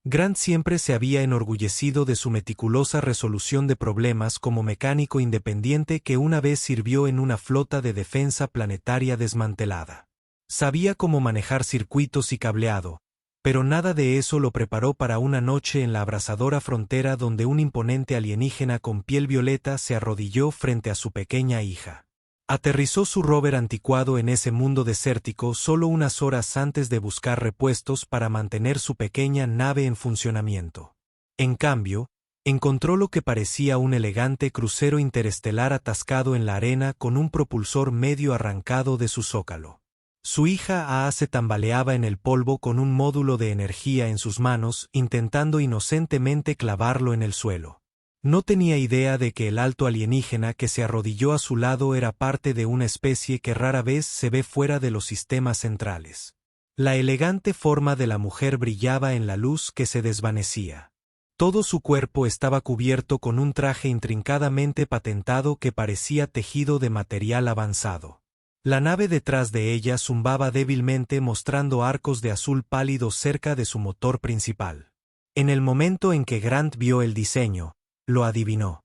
Grant siempre se había enorgullecido de su meticulosa resolución de problemas como mecánico independiente que una vez sirvió en una flota de defensa planetaria desmantelada. Sabía cómo manejar circuitos y cableado, pero nada de eso lo preparó para una noche en la abrasadora frontera donde un imponente alienígena con piel violeta se arrodilló frente a su pequeña hija. Aterrizó su rover anticuado en ese mundo desértico solo unas horas antes de buscar repuestos para mantener su pequeña nave en funcionamiento. En cambio, encontró lo que parecía un elegante crucero interestelar atascado en la arena con un propulsor medio arrancado de su zócalo. Su hija se tambaleaba en el polvo con un módulo de energía en sus manos, intentando inocentemente clavarlo en el suelo. No tenía idea de que el alto alienígena que se arrodilló a su lado era parte de una especie que rara vez se ve fuera de los sistemas centrales. La elegante forma de la mujer brillaba en la luz que se desvanecía. Todo su cuerpo estaba cubierto con un traje intrincadamente patentado que parecía tejido de material avanzado. La nave detrás de ella zumbaba débilmente mostrando arcos de azul pálido cerca de su motor principal. En el momento en que Grant vio el diseño, lo adivinó.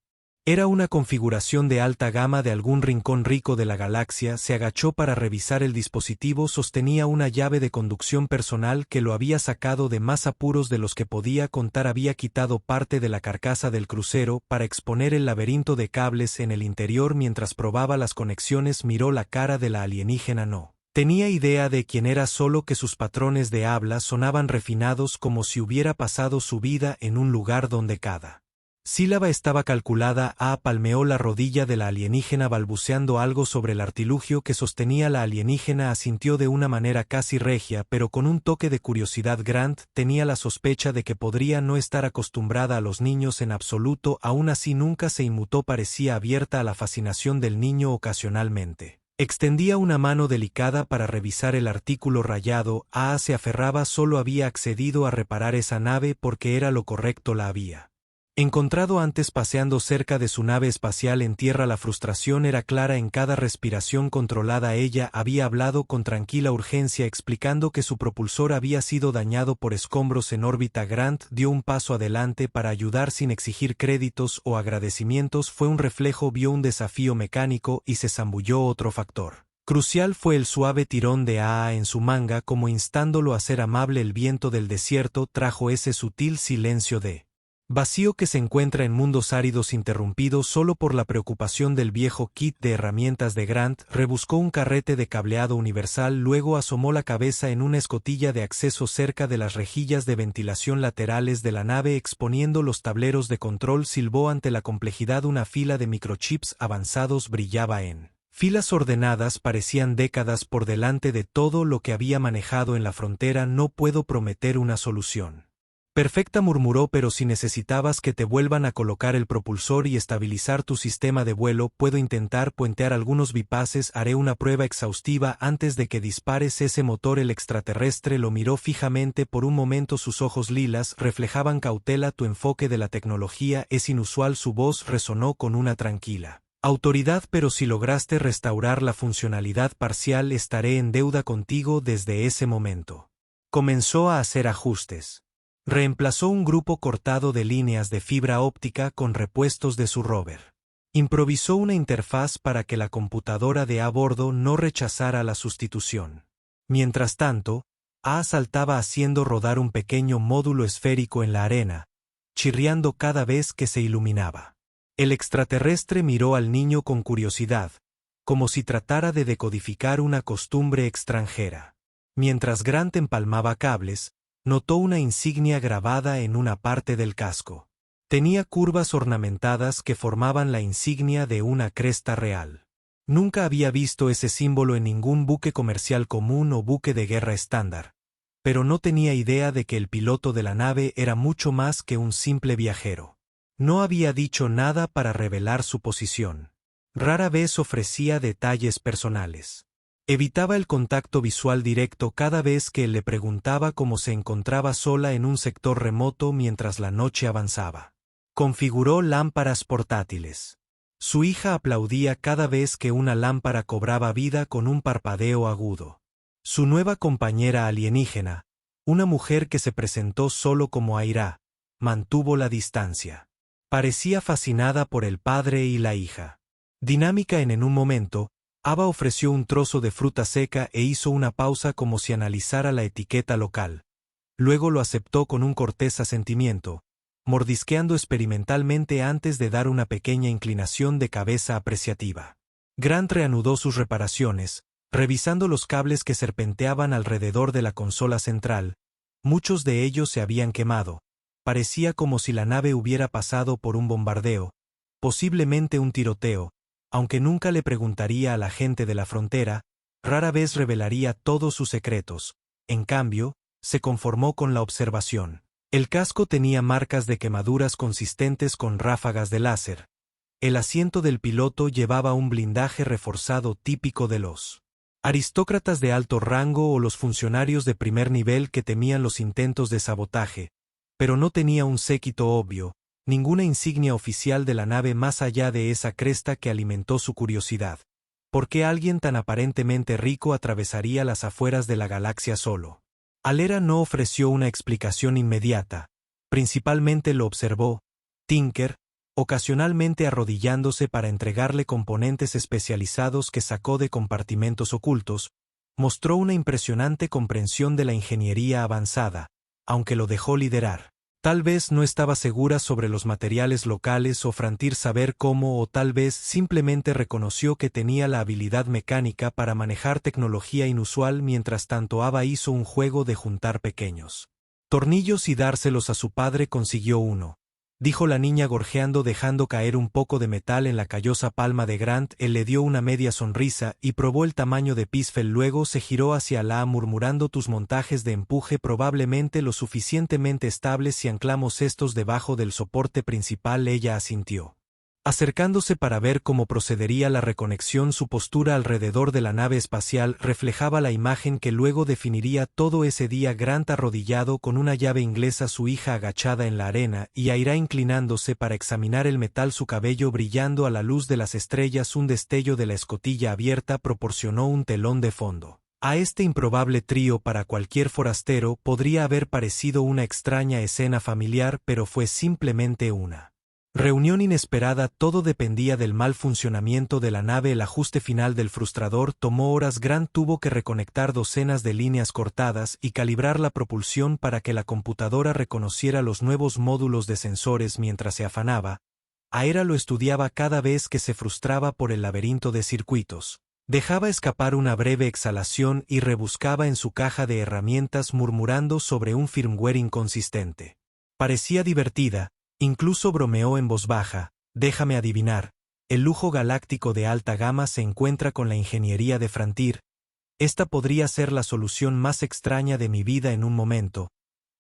Era una configuración de alta gama de algún rincón rico de la galaxia. Se agachó para revisar el dispositivo. Sostenía una llave de conducción personal que lo había sacado de más apuros de los que podía contar. Había quitado parte de la carcasa del crucero para exponer el laberinto de cables en el interior. Mientras probaba las conexiones, miró la cara de la alienígena. No tenía idea de quién era, solo que sus patrones de habla sonaban refinados, como si hubiera pasado su vida en un lugar donde cada sílaba estaba calculada. Palmeó la rodilla de la alienígena balbuceando algo sobre el artilugio que sostenía. La alienígena asintió de una manera casi regia, pero con un toque de curiosidad. Grant tenía la sospecha de que podría no estar acostumbrada a los niños en absoluto. Aún así nunca se inmutó. Parecía abierta a la fascinación del niño. Ocasionalmente extendía una mano delicada para revisar el artículo rayado. Se aferraba. Solo había accedido a reparar esa nave porque era lo correcto. La había encontrado antes paseando cerca de su nave espacial en tierra. La frustración era clara en cada respiración controlada. Ella había hablado con tranquila urgencia, explicando que su propulsor había sido dañado por escombros en órbita. Grant dio un paso adelante para ayudar sin exigir créditos o agradecimientos. Fue un reflejo, vio un desafío mecánico y se zambulló. Otro factor crucial fue el suave tirón de en su manga, como instándolo a ser amable. El viento del desierto trajo ese sutil silencio de vacío que se encuentra en mundos áridos, interrumpido solo por la preocupación del viejo kit de herramientas de Grant. Rebuscó un carrete de cableado universal, luego asomó la cabeza en una escotilla de acceso cerca de las rejillas de ventilación laterales de la nave, exponiendo los tableros de control. Silbó ante la complejidad. Una fila de microchips avanzados brillaba en filas ordenadas. Parecían décadas por delante de todo lo que había manejado en la frontera. No puedo prometer una solución perfecta, murmuró, pero si necesitabas que te vuelvan a colocar el propulsor y estabilizar tu sistema de vuelo, puedo intentar puentear algunos bipases. Haré una prueba exhaustiva antes de que dispares ese motor. El extraterrestre lo miró fijamente por un momento. Sus ojos lilas reflejaban cautela. Tu enfoque de la tecnología es inusual. Su voz resonó con una tranquila autoridad, pero si lograste restaurar la funcionalidad parcial, estaré en deuda contigo desde ese momento. Comenzó a hacer ajustes. Reemplazó un grupo cortado de líneas de fibra óptica con repuestos de su rover. Improvisó una interfaz para que la computadora de a bordo no rechazara la sustitución. Mientras tanto, saltaba haciendo rodar un pequeño módulo esférico en la arena, chirriando cada vez que se iluminaba. El extraterrestre miró al niño con curiosidad, como si tratara de decodificar una costumbre extranjera. Mientras Grant empalmaba cables, notó una insignia grabada en una parte del casco. Tenía curvas ornamentadas que formaban la insignia de una cresta real. Nunca había visto ese símbolo en ningún buque comercial común o buque de guerra estándar, pero no tenía idea de que el piloto de la nave era mucho más que un simple viajero. No había dicho nada para revelar su posición. Rara vez ofrecía detalles personales. Evitaba el contacto visual directo cada vez que él le preguntaba cómo se encontraba sola en un sector remoto mientras la noche avanzaba. Configuró lámparas portátiles. Su hija aplaudía cada vez que una lámpara cobraba vida con un parpadeo agudo. Su nueva compañera alienígena, Una mujer que se presentó solo como Aira, mantuvo la distancia. Parecía fascinada por el padre y la hija. Dinámica en un momento, Ava ofreció un trozo de fruta seca e hizo una pausa como si analizara la etiqueta local. Luego lo aceptó con un cortés asentimiento, mordisqueando experimentalmente antes de dar una pequeña inclinación de cabeza apreciativa. Grant reanudó sus reparaciones, revisando los cables que serpenteaban alrededor de la consola central. Muchos de ellos se habían quemado. Parecía como si la nave hubiera pasado por un bombardeo, posiblemente un tiroteo. Aunque nunca le preguntaría a la gente de la frontera, rara vez revelaría todos sus secretos. En cambio, se conformó con la observación. El casco tenía marcas de quemaduras consistentes con ráfagas de láser. El asiento del piloto llevaba un blindaje reforzado típico de los aristócratas de alto rango o los funcionarios de primer nivel que temían los intentos de sabotaje, pero no tenía un séquito obvio, ninguna insignia oficial de la nave más allá de esa cresta que alimentó su curiosidad. ¿Por qué alguien tan aparentemente rico atravesaría las afueras de la galaxia solo? Alera no ofreció una explicación inmediata. Principalmente lo observó, Tinker, ocasionalmente arrodillándose para entregarle componentes especializados que sacó de compartimentos ocultos, mostró una impresionante comprensión de la ingeniería avanzada, aunque lo dejó liderar. Tal vez no estaba segura sobre los materiales locales o Frontier saber cómo o tal vez simplemente reconoció que tenía la habilidad mecánica para manejar tecnología inusual mientras tanto Ava hizo un juego de juntar pequeños tornillos y dárselos a su padre consiguió uno. Dijo la niña gorjeando dejando caer un poco de metal en la callosa palma de Grant. Él le dio una media sonrisa y probó el tamaño de Pisfel, luego se giró hacia la murmurando tus montajes de empuje probablemente lo suficientemente estables si anclamos estos debajo del soporte principal. Ella asintió. Acercándose para ver cómo procedería la reconexión, su postura alrededor de la nave espacial reflejaba la imagen que luego definiría todo ese día. Grant arrodillado con una llave inglesa, su hija agachada en la arena y Aira inclinándose para examinar el metal, su cabello brillando a la luz de las estrellas. Un destello de la escotilla abierta proporcionó un telón de fondo. A este improbable trío para cualquier forastero podría haber parecido una extraña escena familiar, pero fue simplemente una reunión inesperada. Todo dependía del mal funcionamiento de la nave. El ajuste final del frustrador tomó horas. Grant tuvo que reconectar docenas de líneas cortadas y calibrar la propulsión para que la computadora reconociera los nuevos módulos de sensores mientras se afanaba. Aira lo estudiaba cada vez que se frustraba por el laberinto de circuitos. Dejaba escapar una breve exhalación y rebuscaba en su caja de herramientas murmurando sobre un firmware inconsistente. Parecía divertida. Incluso bromeó en voz baja, déjame adivinar, el lujo galáctico de alta gama se encuentra con la ingeniería de Frontier. Esta podría ser la solución más extraña de mi vida. En un momento,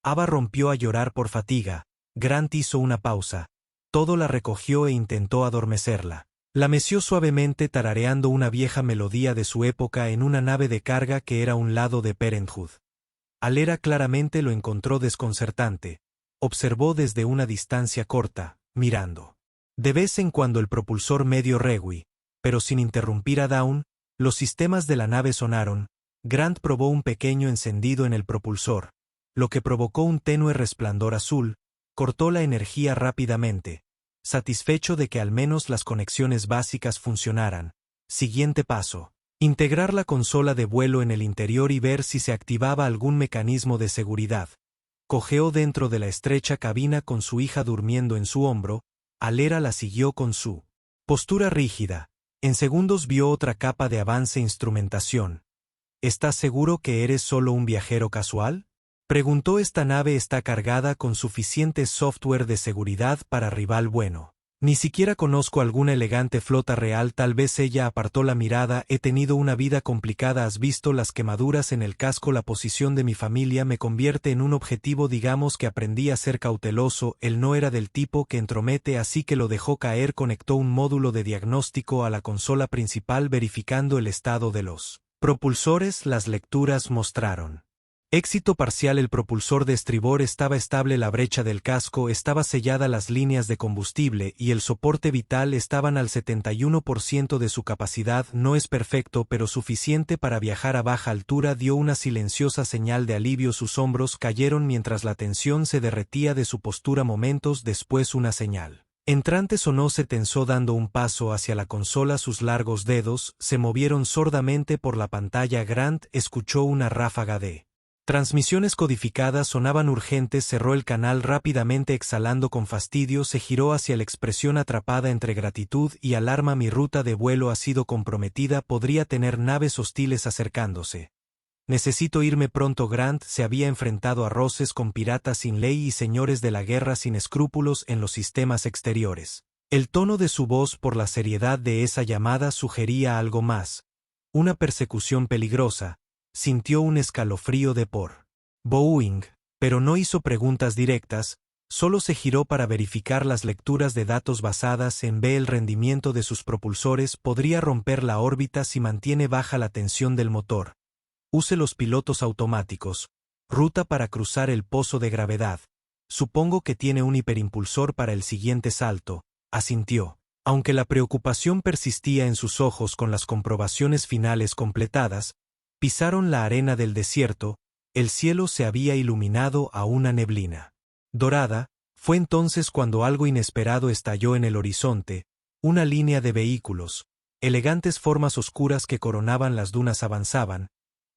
Ava rompió a llorar por fatiga. Grant hizo una pausa. Todo la recogió e intentó adormecerla. La meció suavemente tarareando una vieja melodía de su época en una nave de carga que era un lado de Parenthood. Alera claramente lo encontró desconcertante. Observó desde una distancia corta, mirando. De vez en cuando el propulsor medio rewi, pero sin interrumpir a Dawn, los sistemas de la nave sonaron. Grant probó un pequeño encendido en el propulsor, lo que provocó un tenue resplandor azul, cortó la energía rápidamente, satisfecho de que al menos las conexiones básicas funcionaran. Siguiente paso: integrar la consola de vuelo en el interior y ver si se activaba algún mecanismo de seguridad. Cojeó dentro de la estrecha cabina con su hija durmiendo en su hombro. Alera la siguió con su postura rígida. En segundos vio otra capa de avance: instrumentación. ¿Estás seguro que eres solo un viajero casual? Preguntó. Esta nave está cargada con suficiente software de seguridad para rival bueno. Ni siquiera conozco alguna elegante flota real. Tal vez. Ella apartó la mirada. He tenido una vida complicada. ¿Has visto las quemaduras en el casco? La posición de mi familia me convierte en un objetivo. Digamos que aprendí a ser cauteloso. Él no era del tipo que entromete, así que lo dejó caer. Conectó un módulo de diagnóstico a la consola principal verificando el estado de los propulsores. Las lecturas mostraron Éxito parcial. El propulsor de estribor estaba estable, la brecha del casco estaba sellada, las líneas de combustible y el soporte vital estaban al 71% de su capacidad. No es perfecto, pero suficiente para viajar a baja altura. Dio una silenciosa señal de alivio. Sus hombros cayeron mientras la tensión se derretía de su postura. Momentos después una señal entrante sonó. Se tensó dando un paso hacia la consola. Sus largos dedos se movieron sordamente por la pantalla. Grant escuchó una ráfaga de transmisiones codificadas, sonaban urgentes. Cerró el canal rápidamente, exhalando con fastidio. Se giró hacia la expresión atrapada entre gratitud y alarma. Mi ruta de vuelo ha sido comprometida. Podría tener naves hostiles acercándose. Necesito irme pronto. Grant se había enfrentado a roces con piratas sin ley y señores de la guerra sin escrúpulos en los sistemas exteriores. El tono de su voz, por la seriedad de esa llamada, sugería algo más. Una persecución peligrosa. Sintió un escalofrío de por Boeing, pero no hizo preguntas directas, solo se giró para verificar las lecturas de datos basadas en B. El rendimiento de sus propulsores podría romper la órbita si mantiene baja la tensión del motor. Use los pilotos automáticos. Ruta para cruzar el pozo de gravedad. Supongo que tiene un hiperimpulsor para el siguiente salto, asintió. Aunque la preocupación persistía en sus ojos con las comprobaciones finales completadas, pisaron la arena del desierto. El cielo se había iluminado a una neblina dorada. Fue entonces cuando algo inesperado estalló en el horizonte, una línea de vehículos, elegantes formas oscuras que coronaban las dunas avanzaban,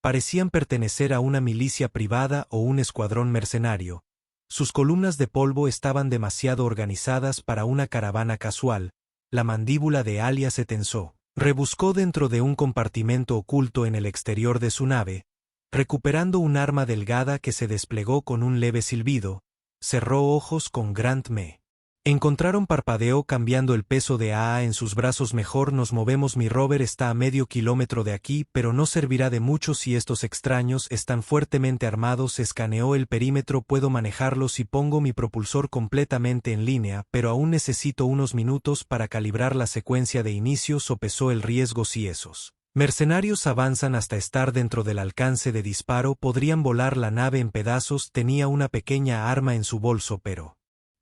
parecían pertenecer a una milicia privada o un escuadrón mercenario. Sus columnas de polvo estaban demasiado organizadas para una caravana casual. La mandíbula de Alia se tensó. Rebuscó dentro de un compartimento oculto en el exterior de su nave, recuperando un arma delgada que se desplegó con un leve silbido. Cerró ojos con Grant. Me encontraron. Parpadeó, cambiando el peso de AA en sus brazos. Mejor nos movemos. Mi rover está a medio kilómetro de aquí, pero no servirá de mucho si estos extraños están fuertemente armados. Escaneó el perímetro. Puedo manejarlos y pongo mi propulsor completamente en línea, pero aún necesito unos minutos para calibrar la secuencia de inicio. Sopesó el riesgo. Si esos mercenarios avanzan hasta estar dentro del alcance de disparo, podrían volar la nave en pedazos. Tenía una pequeña arma en su bolso, pero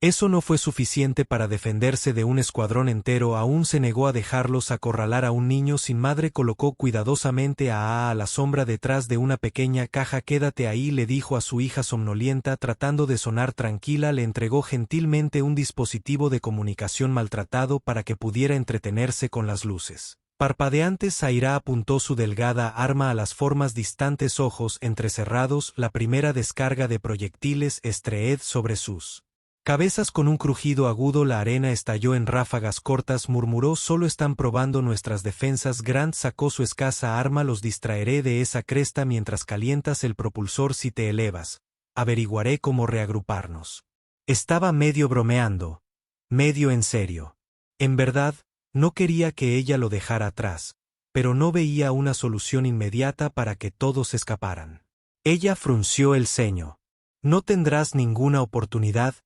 eso no fue suficiente para defenderse de un escuadrón entero. Aún se negó a dejarlos acorralar a un niño sin madre. Colocó cuidadosamente a la sombra detrás de una pequeña caja. Quédate ahí, le dijo a su hija somnolienta, tratando de sonar tranquila. Le entregó gentilmente un dispositivo de comunicación maltratado para que pudiera entretenerse con las luces parpadeantes. Zaira apuntó su delgada arma a las formas distantes, ojos entrecerrados. La primera descarga de proyectiles estreed sobre sus cabezas con un crujido agudo. La arena estalló en ráfagas cortas. Murmuró, solo están probando nuestras defensas. Grant sacó su escasa arma. Los distraeré de esa cresta mientras calientas el propulsor. Si te elevas, averiguaré cómo reagruparnos. Estaba medio bromeando, medio en serio. En verdad, no quería que ella lo dejara atrás, pero no veía una solución inmediata para que todos escaparan. Ella frunció el ceño. No tendrás ninguna oportunidad.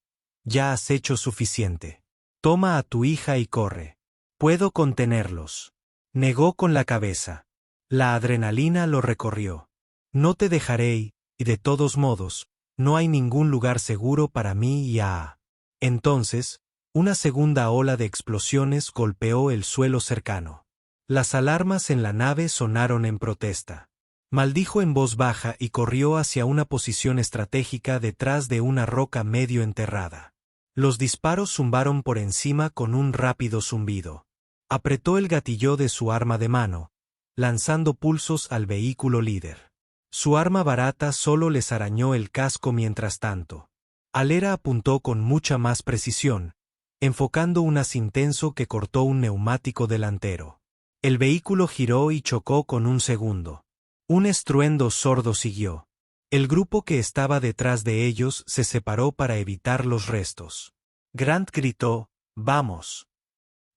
Ya has hecho suficiente. Toma a tu hija y corre. Puedo contenerlos. Negó con la cabeza. La adrenalina lo recorrió. No te dejaré y, de todos modos, no hay ningún lugar seguro para mí y a. Entonces, una segunda ola de explosiones golpeó el suelo cercano. Las alarmas en la nave sonaron en protesta. Maldijo en voz baja y corrió hacia una posición estratégica detrás de una roca medio enterrada. Los disparos zumbaron por encima con un rápido zumbido. Apretó el gatillo de su arma de mano, lanzando pulsos al vehículo líder. Su arma barata solo les arañó el casco mientras tanto. Alera apuntó con mucha más precisión, enfocando un haz intenso que cortó un neumático delantero. El vehículo giró y chocó con un segundo. Un estruendo sordo siguió. El grupo que estaba detrás de ellos se separó para evitar los restos. Grant gritó, «Vamos.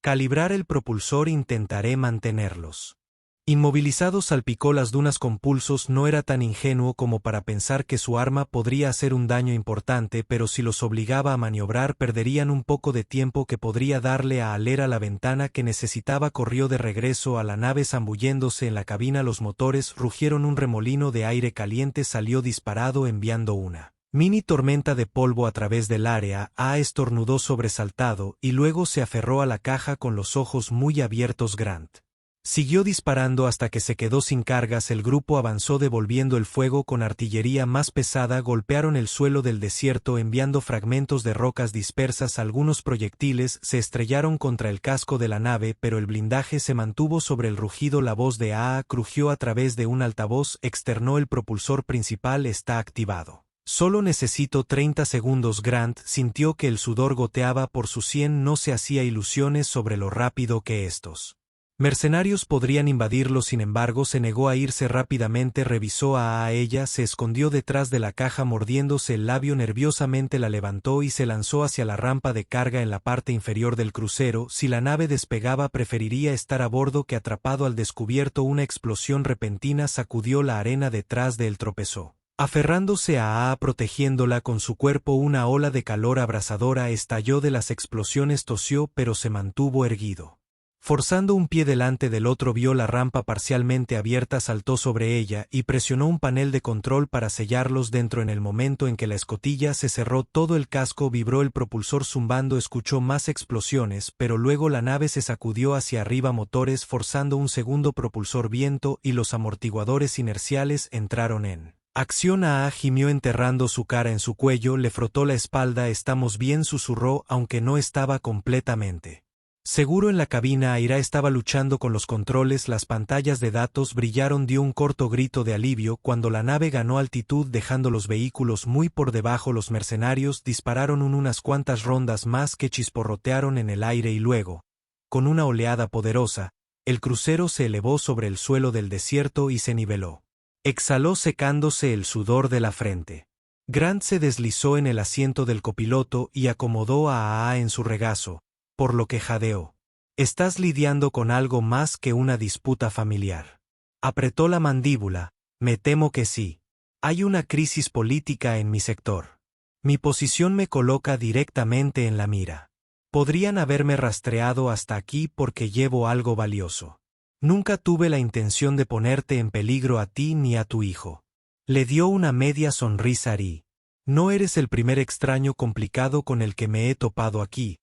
Calibrar el propulsor, intentaré mantenerlos». Inmovilizado salpicó las dunas con pulsos. No era tan ingenuo como para pensar que su arma podría hacer un daño importante, pero si los obligaba a maniobrar perderían un poco de tiempo que podría darle a Alera la ventana que necesitaba. Corrió de regreso a la nave zambulléndose en la cabina. Los motores rugieron, un remolino de aire caliente salió disparado enviando una mini tormenta de polvo a través del área. Estornudó sobresaltado y luego se aferró a la caja con los ojos muy abiertos. Grant siguió disparando hasta que se quedó sin cargas. El grupo avanzó devolviendo el fuego con artillería más pesada. Golpearon el suelo del desierto enviando fragmentos de rocas dispersas. Algunos proyectiles se estrellaron contra el casco de la nave, pero el blindaje se mantuvo sobre el rugido. La voz de crujió a través de un altavoz externo: el propulsor principal está activado. Solo necesito 30 segundos. Grant sintió que el sudor goteaba por su sien. No se hacía ilusiones sobre lo rápido que estos mercenarios podrían invadirlo. Sin embargo, se negó a irse rápidamente. Revisó a ella, se escondió detrás de la caja mordiéndose el labio nerviosamente. La levantó y se lanzó hacia la rampa de carga en la parte inferior del crucero. Si la nave despegaba, preferiría estar a bordo que atrapado al descubierto. Una explosión repentina sacudió la arena detrás de él. Tropezó, aferrándose a protegiéndola con su cuerpo. Una ola de calor abrasadora estalló de las explosiones. Tosió, pero se mantuvo erguido. Forzando un pie delante del otro, vio la rampa parcialmente abierta, saltó sobre ella y presionó un panel de control para sellarlos dentro. En el momento en que la escotilla se cerró, todo el casco vibró, el propulsor zumbando. Escuchó más explosiones, pero luego la nave se sacudió hacia arriba. Motores forzando un segundo propulsor, viento y los amortiguadores inerciales entraron en acción. Gimió enterrando su cara en su cuello. Le frotó la espalda. Estamos bien, susurró, aunque no estaba completamente seguro. En la cabina, Aira estaba luchando con los controles. Las pantallas de datos brillaron. Dio un corto grito de alivio cuando la nave ganó altitud, dejando los vehículos muy por debajo. Los mercenarios dispararon unas cuantas rondas más que chisporrotearon en el aire y luego, con una oleada poderosa, el crucero se elevó sobre el suelo del desierto y se niveló. Exhaló secándose el sudor de la frente. Grant se deslizó en el asiento del copiloto y acomodó a en su regazo, por lo que jadeó. «Estás lidiando con algo más que una disputa familiar». Apretó la mandíbula. «Me temo que sí. Hay una crisis política en mi sector. Mi posición me coloca directamente en la mira. Podrían haberme rastreado hasta aquí porque llevo algo valioso. Nunca tuve la intención de ponerte en peligro a ti ni a tu hijo». Le dio una media sonrisa Ari. «No eres el primer extraño complicado con el que me he topado aquí,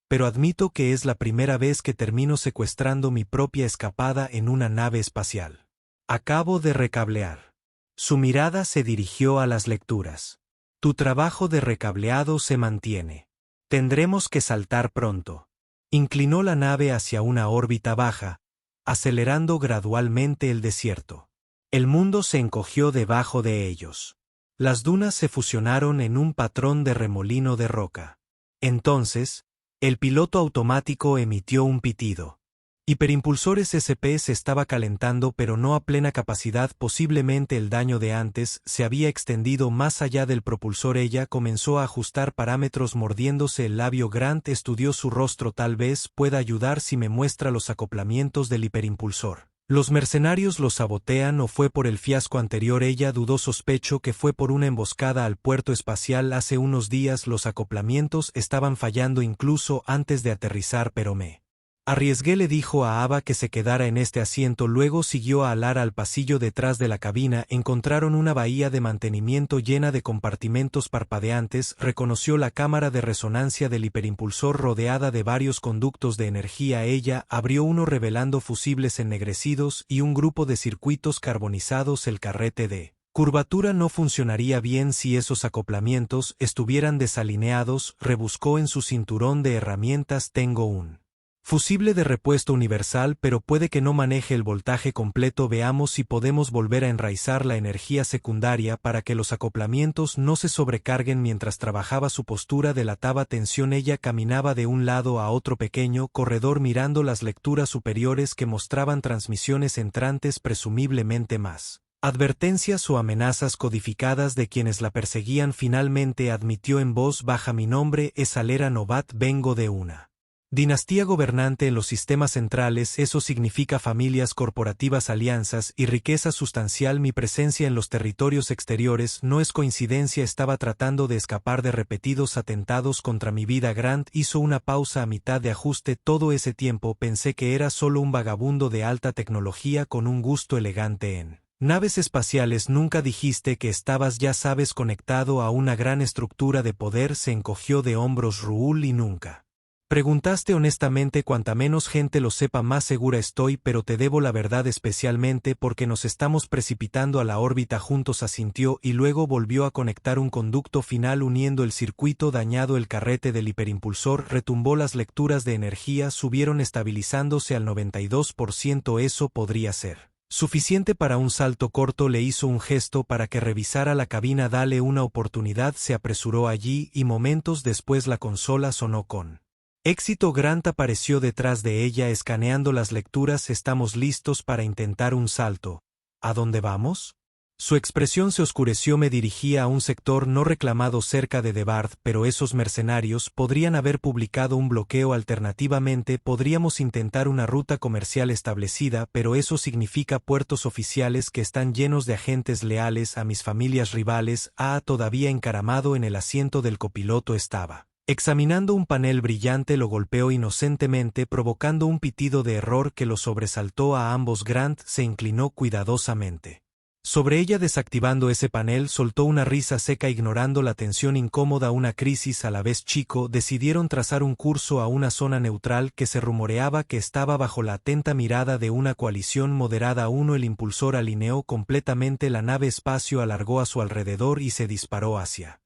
pero admito que es la primera vez que termino secuestrando mi propia escapada en una nave espacial. Acabo de recablear». Su mirada se dirigió a las lecturas. «Tu trabajo de recableado se mantiene. Tendremos que saltar pronto». Inclinó la nave hacia una órbita baja, acelerando gradualmente el desierto. El mundo se encogió debajo de ellos. Las dunas se fusionaron en un patrón de remolino de roca. Entonces, el piloto automático emitió un pitido. Hiperimpulsores SP se estaba calentando, pero no a plena capacidad. Posiblemente el daño de antes se había extendido más allá del propulsor. Ella comenzó a ajustar parámetros mordiéndose el labio. Grant estudió su rostro. «Tal vez pueda ayudar si me muestra los acoplamientos del hiperimpulsor. ¿Los mercenarios los sabotean o fue por el fiasco anterior?» Ella dudó. «Sospecho que fue por una emboscada al puerto espacial hace unos días. Los acoplamientos estaban fallando incluso antes de aterrizar, pero me arriesgué». Le dijo a Ava que se quedara en este asiento. Luego siguió a Alara al pasillo detrás de la cabina. Encontraron una bahía de mantenimiento llena de compartimentos parpadeantes. Reconoció la cámara de resonancia del hiperimpulsor rodeada de varios conductos de energía. Ella abrió uno revelando fusibles ennegrecidos y un grupo de circuitos carbonizados. El carrete de curvatura no funcionaría bien si esos acoplamientos estuvieran desalineados. Rebuscó en su cinturón de herramientas. «Tengo un fusible de repuesto universal, pero puede que no maneje el voltaje completo. Veamos si podemos volver a enraizar la energía secundaria para que los acoplamientos no se sobrecarguen». Mientras trabajaba, su postura delataba tensión. Ella caminaba de un lado a otro pequeño corredor mirando las lecturas superiores que mostraban transmisiones entrantes, presumiblemente más advertencias o amenazas codificadas de quienes la perseguían. Finalmente admitió en voz baja: «Mi nombre es Alera Novat. Vengo de una Dinastía gobernante en los sistemas centrales, eso significa familias corporativas, alianzas y riqueza sustancial. Mi presencia en los territorios exteriores no es coincidencia, estaba tratando de escapar de repetidos atentados contra mi vida. Grant hizo una pausa a mitad de ajuste. Todo ese tiempo pensé que era solo un vagabundo de alta tecnología con un gusto elegante en naves espaciales. Nunca dijiste que estabas, ya sabes, conectado a una gran estructura de poder. Se encogió de hombros Ruul. Y nunca preguntaste honestamente. Cuanta menos gente lo sepa, más segura estoy, pero te debo la verdad, especialmente porque nos estamos precipitando a la órbita juntos. Asintió y luego volvió a conectar un conducto final uniendo el circuito dañado. El carrete del hiperimpulsor retumbó, las lecturas de energía subieron estabilizándose al 92%. Eso podría ser suficiente para un salto corto. Le hizo un gesto para que revisara la cabina. Dale una oportunidad. Se apresuró allí y momentos después la consola sonó con éxito. Grant apareció detrás de ella escaneando las lecturas. Estamos listos para intentar un salto. ¿A dónde vamos? Su expresión se oscureció. Me dirigía a un sector no reclamado cerca de Debard, pero esos mercenarios podrían haber publicado un bloqueo. Alternativamente, podríamos intentar una ruta comercial establecida, pero eso significa puertos oficiales que están llenos de agentes leales a mis familias rivales. Todavía encaramado en el asiento del copiloto estaba examinando un panel brillante. Lo golpeó inocentemente, provocando un pitido de error que lo sobresaltó a ambos. Grant se inclinó cuidadosamente sobre ella, desactivando ese panel. Soltó una risa seca, ignorando la tensión incómoda. Una crisis a la vez. Chico, decidieron trazar un curso a una zona neutral que se rumoreaba que estaba bajo la atenta mirada de una coalición moderada. El impulsor alineó completamente la nave. Espacio alargó a su alrededor y se disparó hacia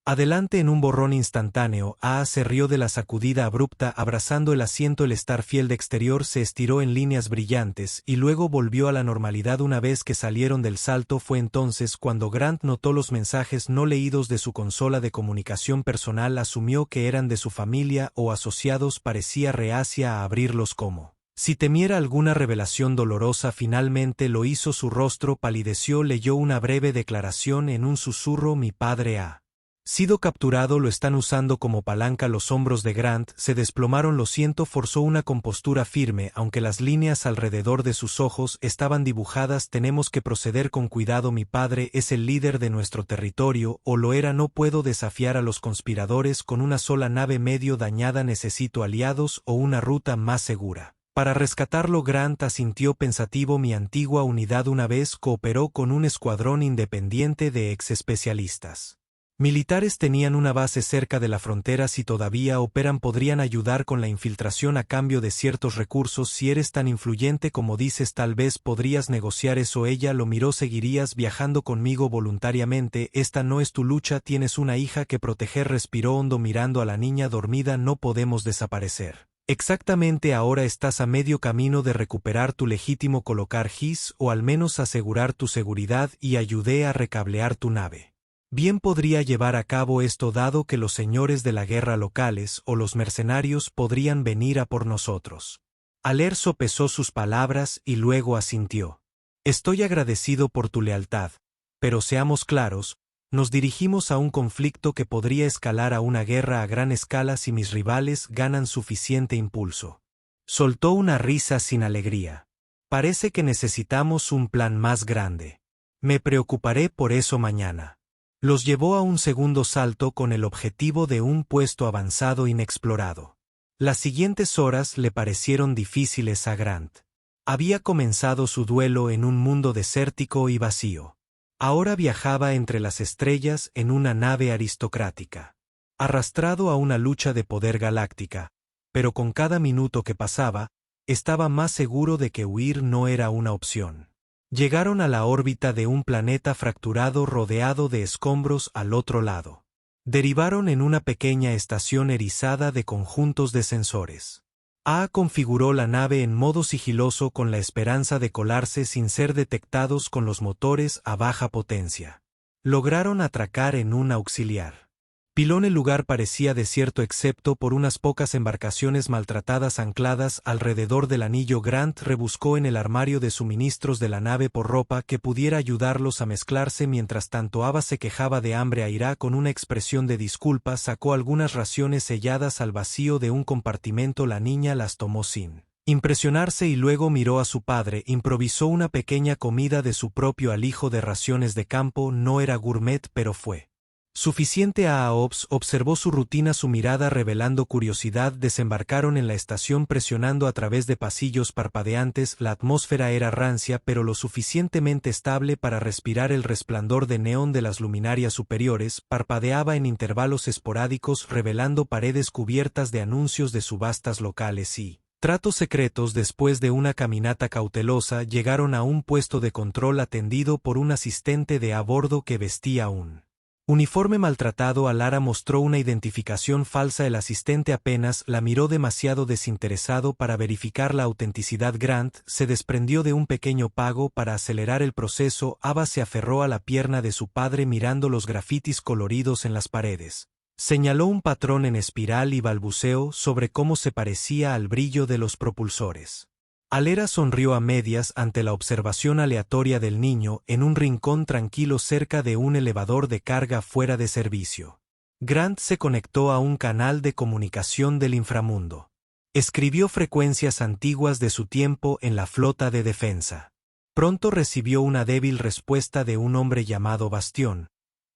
adelante en un borrón instantáneo. Se rió de la sacudida abrupta, abrazando el asiento. El Starfield exterior se estiró en líneas brillantes y luego volvió a la normalidad una vez que salieron del salto. Fue entonces cuando Grant notó los mensajes no leídos de su consola de comunicación personal. Asumió que eran de su familia o asociados. Parecía reacia a abrirlos, como si temiera alguna revelación dolorosa. Finalmente lo hizo. Su rostro palideció. Leyó una breve declaración en un susurro. Mi padre ha sido capturado. Lo están usando como palanca. Los hombros de Grant se desplomaron. Lo siento. Forzó una compostura firme, aunque las líneas alrededor de sus ojos estaban dibujadas. Tenemos que proceder con cuidado. Mi padre es el líder de nuestro territorio, o lo era. No puedo desafiar a los conspiradores con una sola nave medio dañada. Necesito aliados o una ruta más segura para rescatarlo. Grant asintió pensativo. Mi antigua unidad una vez cooperó con un escuadrón independiente de ex especialistas militares. Tenían una base cerca de la frontera. Si todavía operan, podrían ayudar con la infiltración a cambio de ciertos recursos. Si eres tan influyente como dices, tal vez podrías negociar eso. Ella lo miró. ¿Seguirías viajando conmigo voluntariamente? Esta no es tu lucha, tienes una hija que proteger. Respiró hondo mirando a la niña dormida. No podemos desaparecer. Exactamente. Ahora estás a medio camino de recuperar tu legítimo colocar GIS, o al menos asegurar tu seguridad, y ayudé a recablear tu nave. Bien podría llevar a cabo esto, dado que los señores de la guerra locales o los mercenarios podrían venir a por nosotros. Aler sopesó sus palabras y luego asintió. Estoy agradecido por tu lealtad, pero seamos claros, nos dirigimos a un conflicto que podría escalar a una guerra a gran escala si mis rivales ganan suficiente impulso. Soltó una risa sin alegría. Parece que necesitamos un plan más grande. Me preocuparé por eso mañana. Los llevó a un segundo salto con el objetivo de un puesto avanzado inexplorado. Las siguientes horas le parecieron difíciles a Grant. Había comenzado su duelo en un mundo desértico y vacío. Ahora viajaba entre las estrellas en una nave aristocrática, arrastrado a una lucha de poder galáctica, pero con cada minuto que pasaba, estaba más seguro de que huir no era una opción. Llegaron a la órbita de un planeta fracturado rodeado de escombros al otro lado. Derivaron en una pequeña estación erizada de conjuntos de sensores. Configuró la nave en modo sigiloso con la esperanza de colarse sin ser detectados con los motores a baja potencia. Lograron atracar en un auxiliar. Pilón. El lugar parecía desierto excepto por unas pocas embarcaciones maltratadas ancladas alrededor del anillo. Grant rebuscó en el armario de suministros de la nave por ropa que pudiera ayudarlos a mezclarse. Mientras tanto Ava se quejaba de hambre. Aira, con una expresión de disculpa, sacó algunas raciones selladas al vacío de un compartimento. La niña las tomó sin impresionarse y luego miró a su padre. Improvisó una pequeña comida de su propio alijo de raciones de campo. No era gourmet, pero fue suficiente. Aops observó su rutina, su mirada revelando curiosidad. Desembarcaron en la estación presionando a través de pasillos parpadeantes. La atmósfera era rancia pero lo suficientemente estable para respirar. El resplandor de neón de las luminarias superiores parpadeaba en intervalos esporádicos, revelando paredes cubiertas de anuncios de subastas locales y tratos secretos. Después de una caminata cautelosa, llegaron a un puesto de control atendido por un asistente de a bordo que vestía un uniforme maltratado. Alara mostró una identificación falsa. El asistente apenas la miró, demasiado desinteresado para verificar la autenticidad. Grant se desprendió de un pequeño pago para acelerar el proceso. Ava se aferró a la pierna de su padre mirando los grafitis coloridos en las paredes. Señaló un patrón en espiral y balbuceó sobre cómo se parecía al brillo de los propulsores. Alera sonrió a medias ante la observación aleatoria del niño en un rincón tranquilo cerca de un elevador de carga fuera de servicio. Grant se conectó a un canal de comunicación del inframundo. Escribió frecuencias antiguas de su tiempo en la flota de defensa. Pronto recibió una débil respuesta de un hombre llamado Bastión,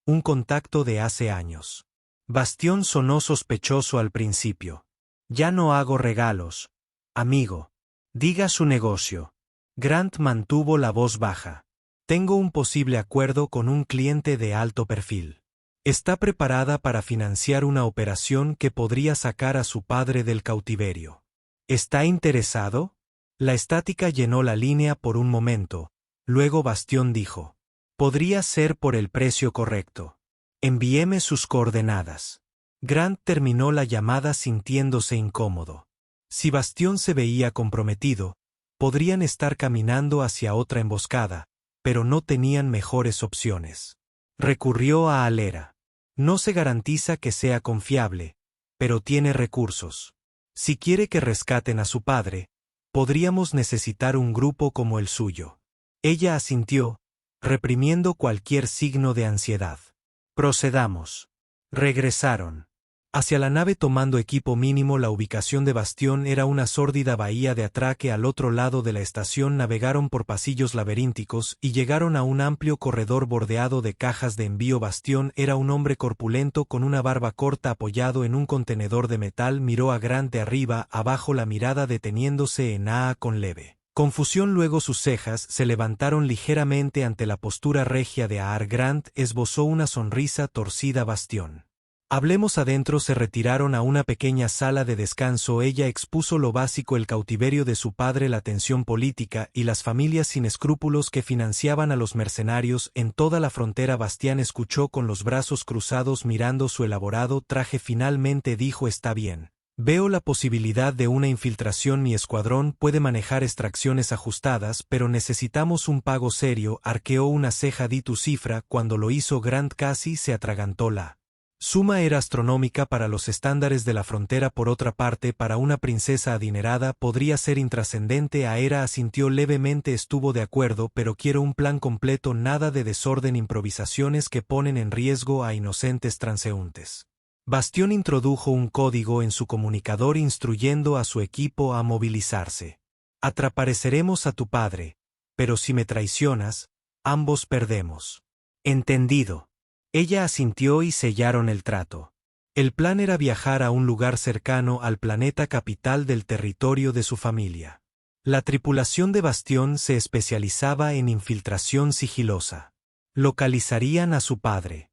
un contacto de hace años. Bastión sonó sospechoso al principio. Ya no hago regalos, amigo. Diga su negocio. Grant mantuvo la voz baja. Tengo un posible acuerdo con un cliente de alto perfil. Está preparada para financiar una operación que podría sacar a su padre del cautiverio. ¿Está interesado? La estática llenó la línea por un momento. Luego Bastión dijo: podría ser por el precio correcto. Envíeme sus coordenadas. Grant terminó la llamada sintiéndose incómodo. Si Bastión se veía comprometido, podrían estar caminando hacia otra emboscada, pero no tenían mejores opciones. Recurrió a Alera. No se garantiza que sea confiable, pero tiene recursos. Si quiere que rescaten a su padre, podríamos necesitar un grupo como el suyo. Ella asintió, reprimiendo cualquier signo de ansiedad. Procedamos. Regresaron hacia la nave tomando equipo mínimo. La ubicación de Bastión era una sórdida bahía de atraque al otro lado de la estación. Navegaron por pasillos laberínticos y llegaron a un amplio corredor bordeado de cajas de envío. Bastión era un hombre corpulento con una barba corta apoyado en un contenedor de metal. Miró a Grant de arriba abajo, la mirada deteniéndose en A con leve confusión. Luego sus cejas se levantaron ligeramente ante la postura regia de Aar. Grant esbozó una sonrisa torcida. Bastión. Hablemos adentro. Se retiraron a una pequeña sala de descanso. Ella expuso lo básico: el cautiverio de su padre, la tensión política y las familias sin escrúpulos que financiaban a los mercenarios en toda la frontera. Bastián escuchó con los brazos cruzados mirando su elaborado traje. Finalmente dijo: está bien. Veo la posibilidad de una infiltración. Mi escuadrón puede manejar extracciones ajustadas, pero necesitamos un pago serio. Arqueó una ceja. Di tu cifra. Cuando lo hizo, Grant casi se atragantó. La suma era astronómica para los estándares de la frontera. Por otra parte, para una princesa adinerada podría ser intrascendente. Aera asintió levemente. Estuvo de acuerdo, pero quiero un plan completo, nada de desorden, improvisaciones que ponen en riesgo a inocentes transeúntes. Bastión introdujo un código en su comunicador instruyendo a su equipo a movilizarse. Atraparemos a tu padre, pero si me traicionas, ambos perdemos. Entendido. Ella asintió y sellaron el trato. El plan era viajar a un lugar cercano al planeta capital del territorio de su familia. La tripulación de Bastión se especializaba en infiltración sigilosa. Localizarían a su padre.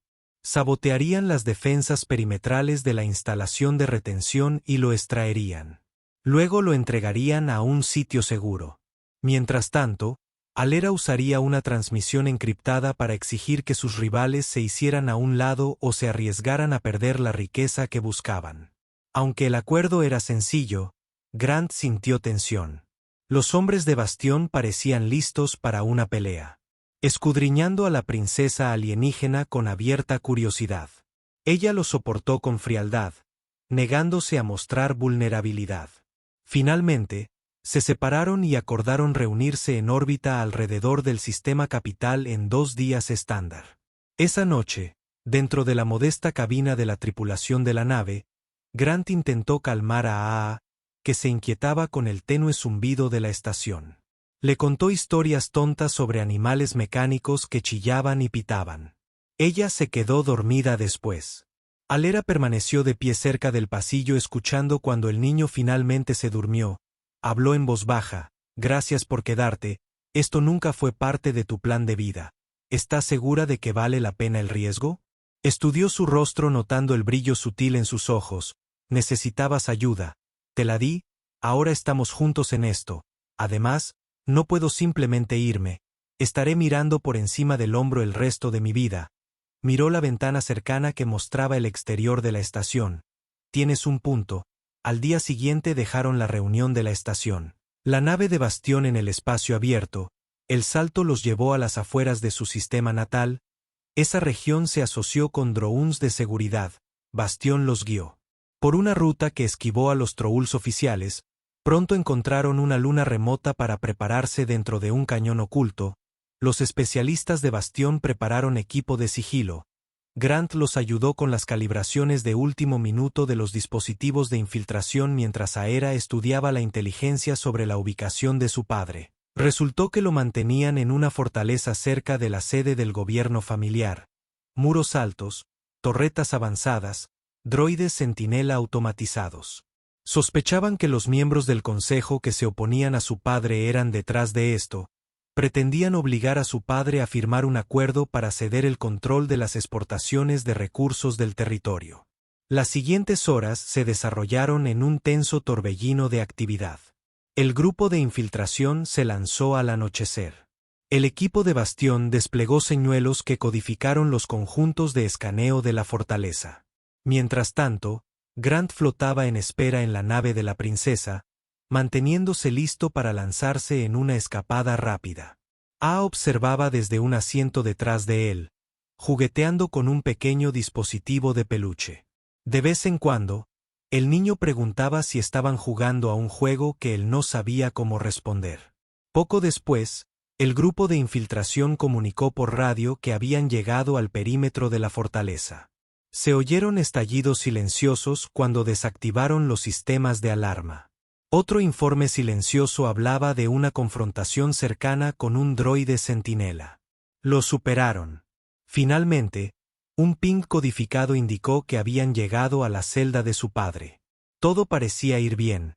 Sabotearían las defensas perimetrales de la instalación de retención y lo extraerían. Luego lo entregarían a un sitio seguro. Mientras tanto, Alera usaría una transmisión encriptada para exigir que sus rivales se hicieran a un lado o se arriesgaran a perder la riqueza que buscaban. Aunque el acuerdo era sencillo, Grant sintió tensión. Los hombres de Bastión parecían listos para una pelea, escudriñando a la princesa alienígena con abierta curiosidad. Ella lo soportó con frialdad, negándose a mostrar vulnerabilidad. Finalmente, se separaron y acordaron reunirse en órbita alrededor del sistema capital en 2 días estándar. Esa noche, dentro de la modesta cabina de la tripulación de la nave, Grant intentó calmar a Aa, que se inquietaba con el tenue zumbido de la estación. Le contó historias tontas sobre animales mecánicos que chillaban y pitaban. Ella se quedó dormida después. Alera permaneció de pie cerca del pasillo escuchando cuando el niño finalmente se durmió. Habló en voz baja: gracias por quedarte, esto nunca fue parte de tu plan de vida. ¿Estás segura de que vale la pena el riesgo? Estudió su rostro notando el brillo sutil en sus ojos. Necesitabas ayuda. Te la di, ahora estamos juntos en esto. Además, no puedo simplemente irme. Estaré mirando por encima del hombro el resto de mi vida. Miró la ventana cercana que mostraba el exterior de la estación. Tienes un punto. Al día siguiente dejaron la reunión de la estación. La nave de Bastión en el espacio abierto, el salto los llevó a las afueras de su sistema natal. Esa región se asoció con drones de seguridad. Bastión los guió por una ruta que esquivó a los Trouls oficiales. Pronto encontraron una luna remota para prepararse dentro de un cañón oculto. Los especialistas de Bastión prepararon equipo de sigilo. Grant los ayudó con las calibraciones de último minuto de los dispositivos de infiltración mientras Aera estudiaba la inteligencia sobre la ubicación de su padre. Resultó que lo mantenían en una fortaleza cerca de la sede del gobierno familiar. Muros altos, torretas avanzadas, droides centinela automatizados. Sospechaban que los miembros del consejo que se oponían a su padre eran detrás de esto. Pretendían obligar a su padre a firmar un acuerdo para ceder el control de las exportaciones de recursos del territorio. Las siguientes horas se desarrollaron en un tenso torbellino de actividad. El grupo de infiltración se lanzó al anochecer. El equipo de Bastión desplegó señuelos que codificaron los conjuntos de escaneo de la fortaleza. Mientras tanto, Grant flotaba en espera en la nave de la princesa, manteniéndose listo para lanzarse en una escapada rápida. A observaba desde un asiento detrás de él, jugueteando con un pequeño dispositivo de peluche. De vez en cuando, el niño preguntaba si estaban jugando a un juego que él no sabía cómo responder. Poco después, el grupo de infiltración comunicó por radio que habían llegado al perímetro de la fortaleza. Se oyeron estallidos silenciosos cuando desactivaron los sistemas de alarma. Otro informe silencioso hablaba de una confrontación cercana con un droide centinela. Lo superaron. Finalmente, un ping codificado indicó que habían llegado a la celda de su padre. Todo parecía ir bien.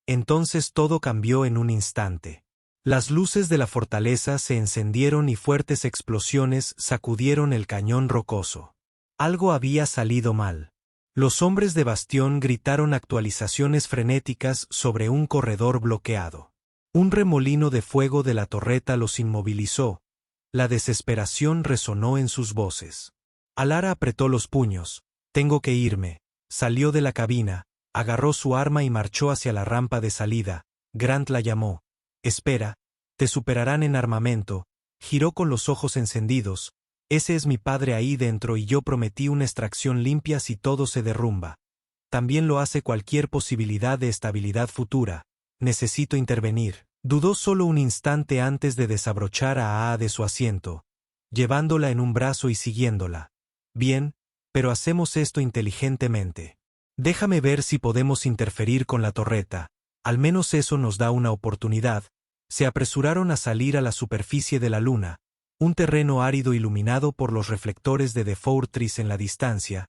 Entonces todo cambió en un instante. Las luces de la fortaleza se encendieron y fuertes explosiones sacudieron el cañón rocoso. Algo había salido mal. Los hombres de Bastión gritaron actualizaciones frenéticas sobre un corredor bloqueado. Un remolino de fuego de la torreta los inmovilizó. La desesperación resonó en sus voces. Alara apretó los puños. Tengo que irme. Salió de la cabina, agarró su arma y marchó hacia la rampa de salida. Grant la llamó. Espera, te superarán en armamento. Giró con los ojos encendidos. Ese es mi padre ahí dentro y yo prometí una extracción limpia si todo se derrumba. También lo hace cualquier posibilidad de estabilidad futura. Necesito intervenir. Dudó solo un instante antes de desabrochar a Aa de su asiento, llevándola en un brazo y siguiéndola. Bien, pero hacemos esto inteligentemente. Déjame ver si podemos interferir con la torreta. Al menos eso nos da una oportunidad. Se apresuraron a salir a la superficie de la luna. Un terreno árido iluminado por los reflectores de The Fortress en la distancia.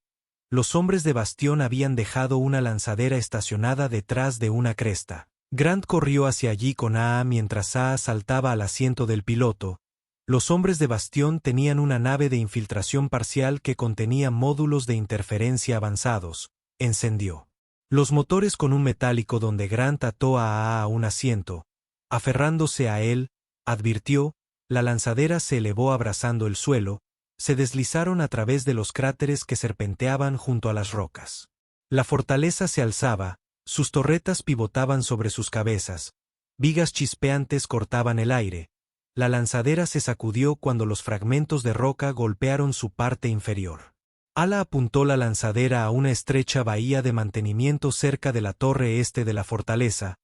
Los hombres de Bastión habían dejado una lanzadera estacionada detrás de una cresta. Grant corrió hacia allí con Aa mientras Aa saltaba al asiento del piloto. Los hombres de Bastión tenían una nave de infiltración parcial que contenía módulos de interferencia avanzados. Encendió los motores con un metálico donde Grant ató a Aa a un asiento. Aferrándose a él, advirtió. La lanzadera se elevó abrazando el suelo, se deslizaron a través de los cráteres que serpenteaban junto a las rocas. La fortaleza se alzaba, sus torretas pivotaban sobre sus cabezas, vigas chispeantes cortaban el aire. La lanzadera se sacudió cuando los fragmentos de roca golpearon su parte inferior. Ala apuntó la lanzadera a una estrecha bahía de mantenimiento cerca de la torre este de la fortaleza,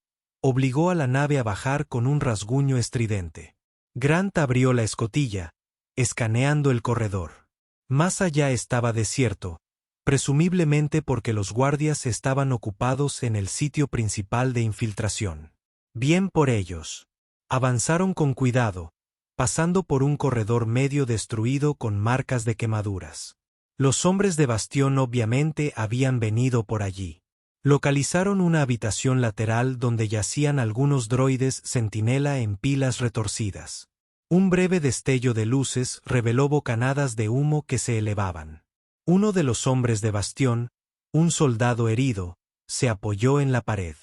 obligó a la nave a bajar con un rasguño estridente. Grant abrió la escotilla, escaneando el corredor. Más allá estaba desierto, presumiblemente porque los guardias estaban ocupados en el sitio principal de infiltración. Bien por ellos. Avanzaron con cuidado, pasando por un corredor medio destruido con marcas de quemaduras. Los hombres de Bastión obviamente habían venido por allí. Localizaron una habitación lateral donde yacían algunos droides centinela en pilas retorcidas. Un breve destello de luces reveló bocanadas de humo que se elevaban. Uno de los hombres de Bastión, un soldado herido, se apoyó en la pared.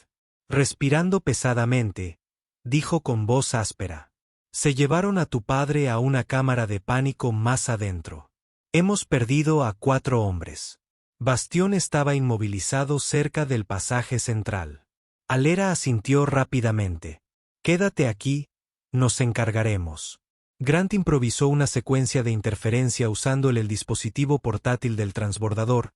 Respirando pesadamente, dijo con voz áspera: «Se llevaron a tu padre a una cámara de pánico más adentro. Hemos perdido a 4 hombres». Bastión estaba inmovilizado cerca del pasaje central. Alera asintió rápidamente. «Quédate aquí, nos encargaremos». Grant improvisó una secuencia de interferencia usando el dispositivo portátil del transbordador.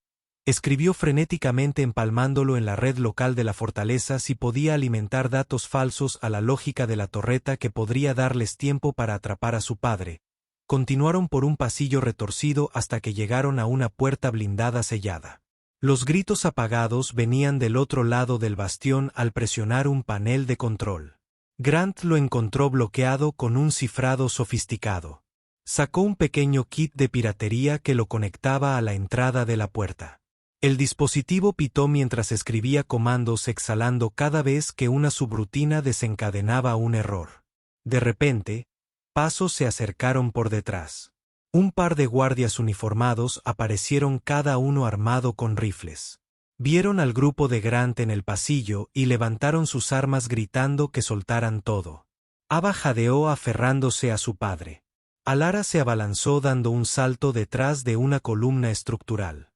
Escribió frenéticamente empalmándolo en la red local de la fortaleza si podía alimentar datos falsos a la lógica de la torreta que podría darles tiempo para atrapar a su padre. Continuaron por un pasillo retorcido hasta que llegaron a una puerta blindada sellada. Los gritos apagados venían del otro lado del bastión al presionar un panel de control. Grant lo encontró bloqueado con un cifrado sofisticado. Sacó un pequeño kit de piratería que lo conectaba a la entrada de la puerta. El dispositivo pitó mientras escribía comandos exhalando cada vez que una subrutina desencadenaba un error. De repente, pasos se acercaron por detrás. Un par de guardias uniformados aparecieron cada uno armado con rifles. Vieron al grupo de Grant en el pasillo y levantaron sus armas gritando que soltaran todo. Ava jadeó aferrándose a su padre. Alara se abalanzó dando un salto detrás de una columna estructural.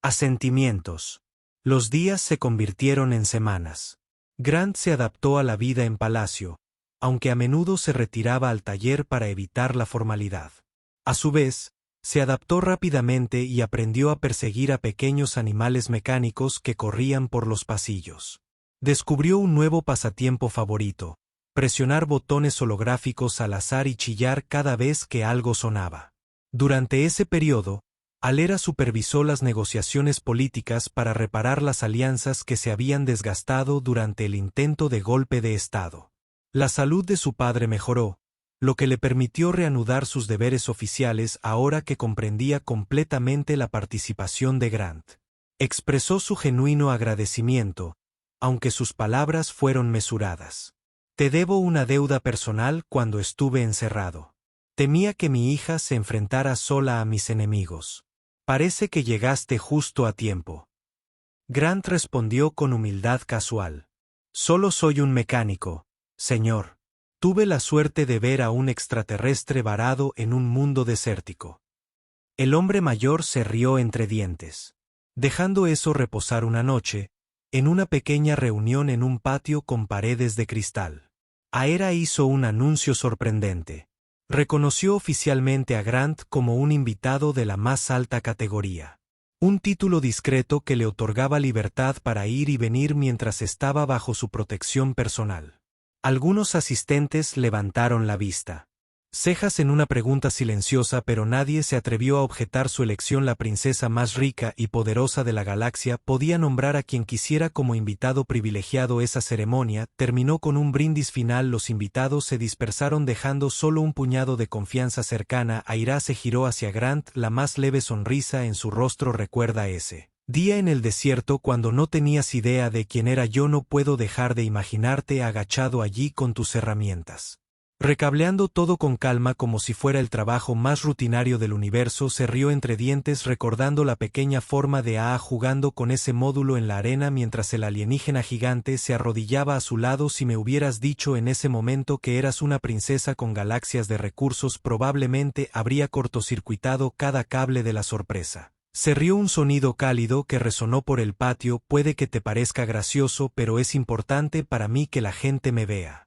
Asentimientos. Los días se convirtieron en semanas. Grant se adaptó a la vida en palacio, aunque a menudo se retiraba al taller para evitar la formalidad. A su vez, se adaptó rápidamente y aprendió a perseguir a pequeños animales mecánicos que corrían por los pasillos. Descubrió un nuevo pasatiempo favorito: presionar botones holográficos al azar y chillar cada vez que algo sonaba. Durante ese periodo, Alera supervisó las negociaciones políticas para reparar las alianzas que se habían desgastado durante el intento de golpe de Estado. La salud de su padre mejoró, lo que le permitió reanudar sus deberes oficiales ahora que comprendía completamente la participación de Grant. Expresó su genuino agradecimiento, aunque sus palabras fueron mesuradas. «Te debo una deuda personal cuando estuve encerrado. Temía que mi hija se enfrentara sola a mis enemigos. Parece que llegaste justo a tiempo». Grant respondió con humildad casual: «Solo soy un mecánico, señor. Tuve la suerte de ver a un extraterrestre varado en un mundo desértico». El hombre mayor se rió entre dientes. Dejando eso reposar una noche, en una pequeña reunión en un patio con paredes de cristal, Aera hizo un anuncio sorprendente. Reconoció oficialmente a Grant como un invitado de la más alta categoría. Un título discreto que le otorgaba libertad para ir y venir mientras estaba bajo su protección personal. Algunos asistentes levantaron la vista. Cejas en una pregunta silenciosa, pero nadie se atrevió a objetar su elección. La princesa más rica y poderosa de la galaxia podía nombrar a quien quisiera como invitado privilegiado. Esa ceremonia terminó con un brindis final. Los invitados se dispersaron dejando solo un puñado de confianza cercana. Aira se giró hacia Grant, la más leve sonrisa en su rostro recuerda ese día en el desierto cuando no tenías idea de quién era. Yo no puedo dejar de imaginarte agachado allí con tus herramientas. Recableando todo con calma como si fuera el trabajo más rutinario del universo. Se rió entre dientes recordando la pequeña forma de A jugando con ese módulo en la arena mientras el alienígena gigante se arrodillaba a su lado. Si me hubieras dicho en ese momento que eras una princesa con galaxias de recursos, probablemente habría cortocircuitado cada cable de la sorpresa. Se rió un sonido cálido que resonó por el patio. Puede que te parezca gracioso, pero es importante para mí que la gente me vea.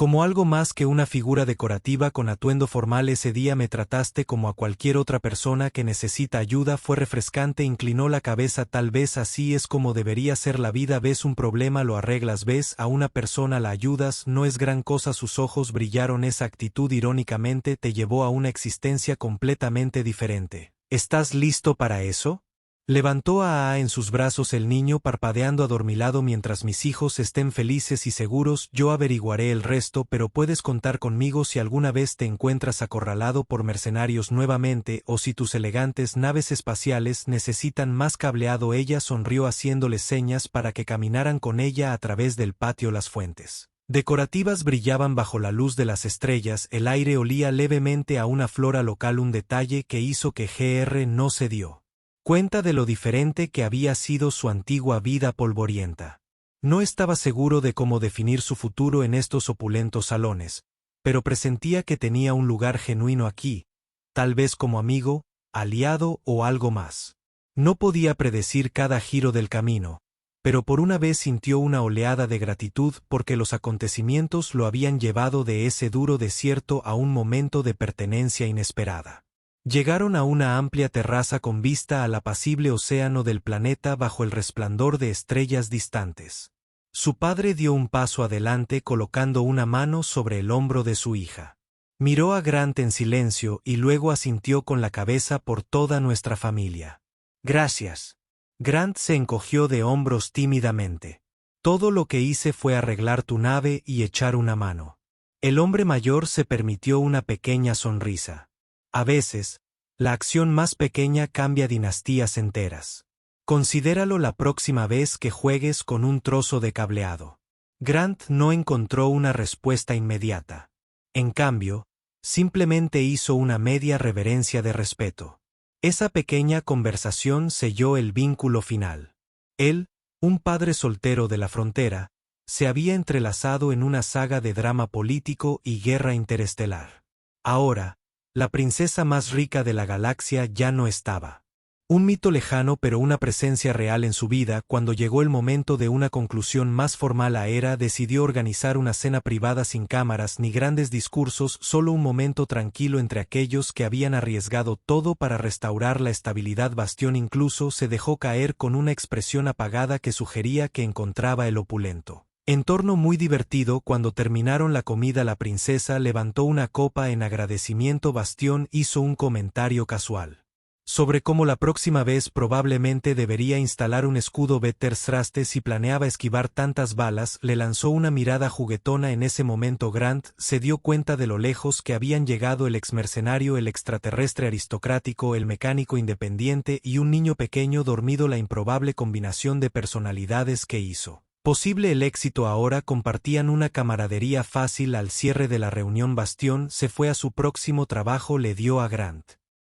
Como algo más que una figura decorativa con atuendo formal. Ese día me trataste como a cualquier otra persona que necesita ayuda. Fue refrescante. Inclinó la cabeza. Tal vez así es como debería ser la vida. Ves un problema, lo arreglas. Ves a una persona, la ayudas. No es gran cosa. Sus ojos brillaron. Esa actitud irónicamente te llevó a una existencia completamente diferente. ¿Estás listo para eso? Levantó a en sus brazos el niño parpadeando adormilado. Mientras mis hijos estén felices y seguros, yo averiguaré el resto, pero puedes contar conmigo si alguna vez te encuentras acorralado por mercenarios nuevamente o si tus elegantes naves espaciales necesitan más cableado. Ella sonrió haciéndoles señas para que caminaran con ella a través del patio. Las fuentes decorativas brillaban bajo la luz de las estrellas. El aire olía levemente a una flora local, un detalle que hizo que Gr no se dio cuenta de lo diferente que había sido su antigua vida polvorienta. No estaba seguro de cómo definir su futuro en estos opulentos salones, pero presentía que tenía un lugar genuino aquí, tal vez como amigo, aliado o algo más. No podía predecir cada giro del camino, pero por una vez sintió una oleada de gratitud porque los acontecimientos lo habían llevado de ese duro desierto a un momento de pertenencia inesperada. Llegaron a una amplia terraza con vista al apacible océano del planeta bajo el resplandor de estrellas distantes. Su padre dio un paso adelante colocando una mano sobre el hombro de su hija. Miró a Grant en silencio y luego asintió con la cabeza. Por toda nuestra familia. Gracias. Grant se encogió de hombros tímidamente. Todo lo que hice fue arreglar tu nave y echar una mano. El hombre mayor se permitió una pequeña sonrisa. A veces, la acción más pequeña cambia dinastías enteras. Considéralo la próxima vez que juegues con un trozo de cableado. Grant no encontró una respuesta inmediata. En cambio, simplemente hizo una media reverencia de respeto. Esa pequeña conversación selló el vínculo final. Él, un padre soltero de la frontera, se había entrelazado en una saga de drama político y guerra interestelar. Ahora, la princesa más rica de la galaxia ya no estaba. Un mito lejano, pero una presencia real en su vida. Cuando llegó el momento de una conclusión más formal, Aera decidió organizar una cena privada sin cámaras ni grandes discursos, solo un momento tranquilo entre aquellos que habían arriesgado todo para restaurar la estabilidad. Bastión incluso se dejó caer con una expresión apagada que sugería que encontraba el opulento entorno muy divertido. Cuando terminaron la comida, la princesa levantó una copa en agradecimiento. Bastión hizo un comentario casual sobre cómo la próxima vez probablemente debería instalar un escudo Betterstraste si planeaba esquivar tantas balas. Le lanzó una mirada juguetona. En ese momento Grant se dio cuenta de lo lejos que habían llegado el exmercenario, el extraterrestre aristocrático, el mecánico independiente y un niño pequeño dormido. La improbable combinación de personalidades que hizo posible el éxito. Ahora compartían una camaradería fácil. Al cierre de la reunión, Bastión se fue a su próximo trabajo. Le dio a Grant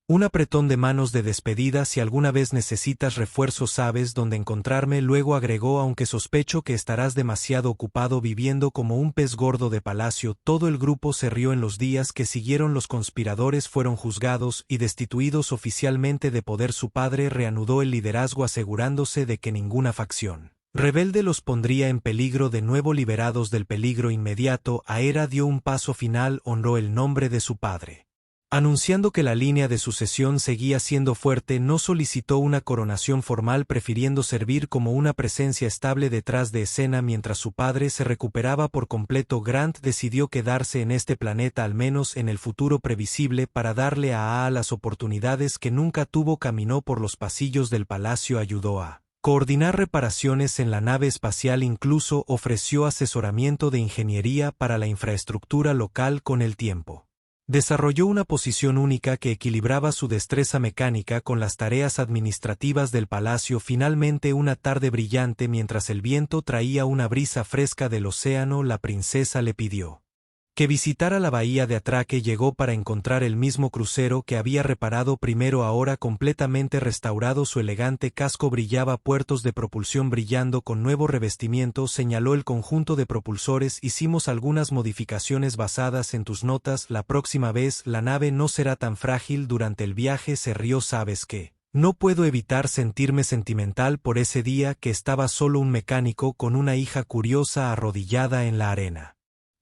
un apretón de manos de despedida. Si alguna vez necesitas refuerzos, sabes dónde encontrarme. Luego agregó: aunque sospecho que estarás demasiado ocupado viviendo como un pez gordo de palacio. Todo el grupo se rió. En los días que siguieron, los conspiradores fueron juzgados y destituidos oficialmente de poder. Su padre reanudó el liderazgo, asegurándose de que ninguna facción rebelde los pondría en peligro. De nuevo liberados del peligro inmediato, Aera dio un paso final. Honró el nombre de su padre, anunciando que la línea de sucesión seguía siendo fuerte. No solicitó una coronación formal, prefiriendo servir como una presencia estable detrás de escena mientras su padre se recuperaba por completo. Grant decidió quedarse en este planeta, al menos en el futuro previsible, para darle a las oportunidades que nunca tuvo. Caminó por los pasillos del palacio, ayudó a coordinar reparaciones en la nave espacial, incluso ofreció asesoramiento de ingeniería para la infraestructura local. Con el tiempo, desarrolló una posición única que equilibraba su destreza mecánica con las tareas administrativas del palacio. Finalmente, una tarde brillante, mientras el viento traía una brisa fresca del océano, la princesa le pidió que visitara la bahía de Atraque. Llegó para encontrar el mismo crucero que había reparado primero, ahora completamente restaurado. Su elegante casco brillaba, puertos de propulsión brillando con nuevo revestimiento. Señaló el conjunto de propulsores: hicimos algunas modificaciones basadas en tus notas. La próxima vez la nave no será tan frágil. Durante el viaje se rió. ¿Sabes qué? No puedo evitar sentirme sentimental por ese día que estaba solo un mecánico con una hija curiosa arrodillada en la arena.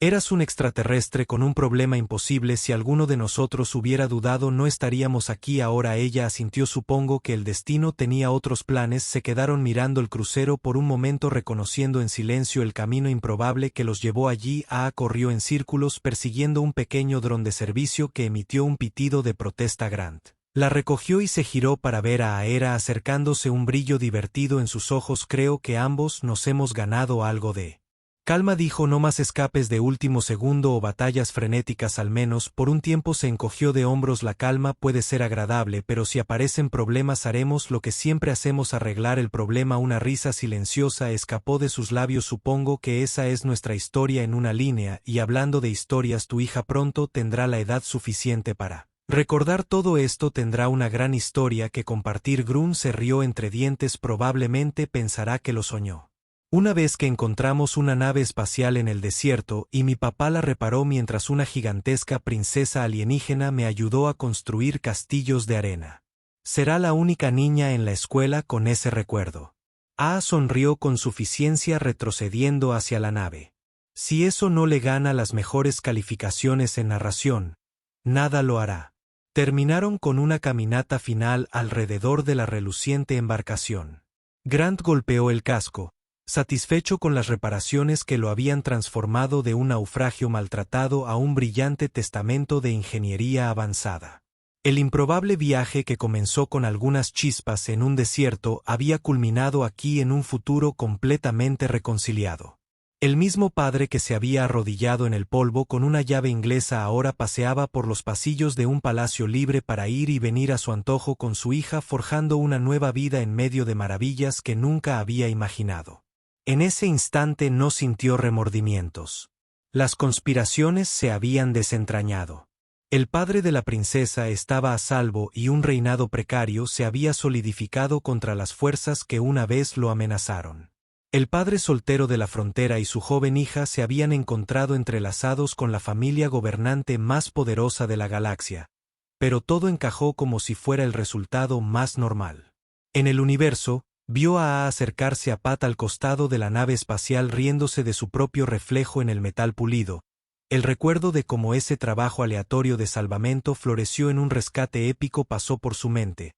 Eras un extraterrestre con un problema imposible. Si alguno de nosotros hubiera dudado no estaríamos aquí ahora. Ella asintió. Supongo que el destino tenía otros planes. Se quedaron mirando el crucero por un momento, reconociendo en silencio el camino improbable que los llevó allí. Corrió en círculos persiguiendo un pequeño dron de servicio que emitió un pitido de protesta. Grant la recogió y se giró para ver a Aera acercándose, un brillo divertido en sus ojos. Creo que ambos nos hemos ganado algo de calma, dijo. No más escapes de último segundo o batallas frenéticas. Al menos por un tiempo. Se encogió de hombros. La calma puede ser agradable, pero si aparecen problemas haremos lo que siempre hacemos: arreglar el problema. Una risa silenciosa escapó de sus labios. Supongo que esa es nuestra historia en una línea. Y hablando de historias, tu hija pronto tendrá la edad suficiente para recordar todo esto. Tendrá una gran historia que compartir. Grunt se rió entre dientes. Probablemente pensará que lo soñó. Una vez que encontramos una nave espacial en el desierto y mi papá la reparó mientras una gigantesca princesa alienígena me ayudó a construir castillos de arena. Será la única niña en la escuela con ese recuerdo. Sonrió con suficiencia retrocediendo hacia la nave. Si eso no le gana las mejores calificaciones en narración, nada lo hará. Terminaron con una caminata final alrededor de la reluciente embarcación. Grant golpeó el casco, satisfecho con las reparaciones que lo habían transformado de un naufragio maltratado a un brillante testamento de ingeniería avanzada. El improbable viaje, que comenzó con algunas chispas en un desierto, había culminado aquí en un futuro completamente reconciliado. El mismo padre que se había arrodillado en el polvo con una llave inglesa ahora paseaba por los pasillos de un palacio libre para ir y venir a su antojo con su hija, forjando una nueva vida en medio de maravillas que nunca había imaginado. En ese instante no sintió remordimientos. Las conspiraciones se habían desentrañado. El padre de la princesa estaba a salvo y un reinado precario se había solidificado contra las fuerzas que una vez lo amenazaron. El padre soltero de la frontera y su joven hija se habían encontrado entrelazados con la familia gobernante más poderosa de la galaxia, pero todo encajó como si fuera el resultado más normal. En el universo, vio a acercarse a Pat al costado de la nave espacial, riéndose de su propio reflejo en el metal pulido. El recuerdo de cómo ese trabajo aleatorio de salvamento floreció en un rescate épico pasó por su mente.